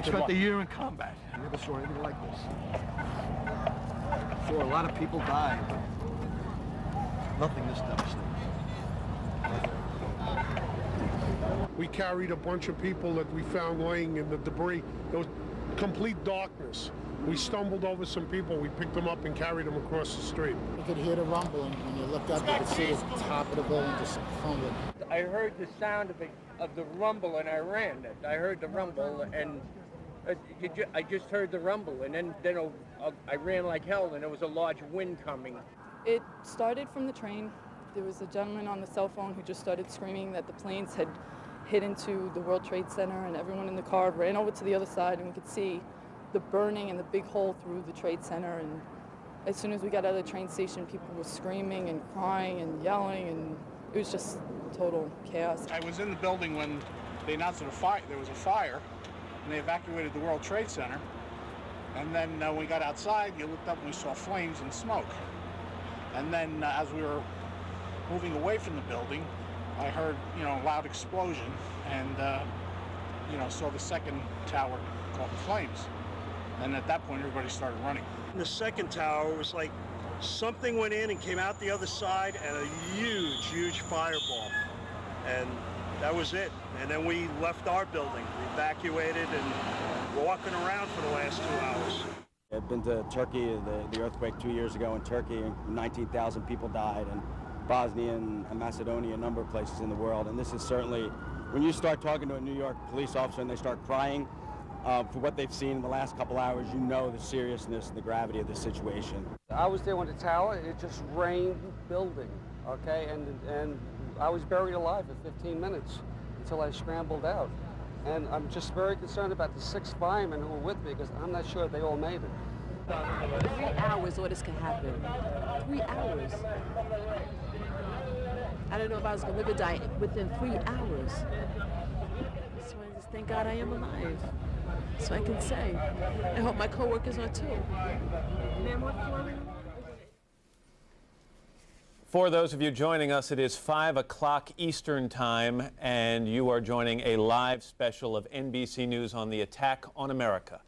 spent the year in combat. I never saw anything like this. Saw a lot of people die, but nothing this devastating. We carried a bunch of people that we found laying in the debris. There was complete darkness. We stumbled over some people, we picked them up and carried them across the street. You could hear the rumbling. When you looked up, you could see the top of the building just crumbling. I heard the sound of the rumble, and I ran. I heard the rumble, and I just heard the rumble, and then I ran like hell, and there was a large wind coming. It started from the train. There was a gentleman on the cell phone who just started screaming that the planes had hit into the World Trade Center, and everyone in the car ran over to the other side, and we could see the burning and the big hole through the Trade Center. And as soon as we got out of the train station, people were screaming and crying and yelling, and it was just total chaos. I was in the building when they announced that there was a fire, and they evacuated the World Trade Center. And then when we got outside, you looked up and we saw flames and smoke. And then as we were moving away from the building, I heard, a loud explosion, and saw the second tower caught in flames. And at that point, everybody started running. In the second tower, it was like something went in and came out the other side, and a huge, huge fireball. And that was it. And then we left our building, we evacuated, and we're walking around for the last 2 hours. I've been to Turkey, the earthquake 2 years ago in Turkey, 19,000 people died, and Bosnia and Macedonia, a number of places in the world. And this is certainly, when you start talking to a New York police officer and they start crying for what they've seen in the last couple hours, you know the seriousness and the gravity of the situation. I was there when the tower, it just rained building, okay? And I was buried alive for 15 minutes until I scrambled out. And I'm just very concerned about the 6 firemen who were with me, because I'm not sure if they all made it. 3 hours all this can happen. 3 hours. I don't know if I was going to live or die within 3 hours. So I just thank God I am alive. So I can say. I hope my coworkers are too. For those of you joining us, it is 5 o'clock Eastern Time, and you are joining a live special of NBC News on the attack on America.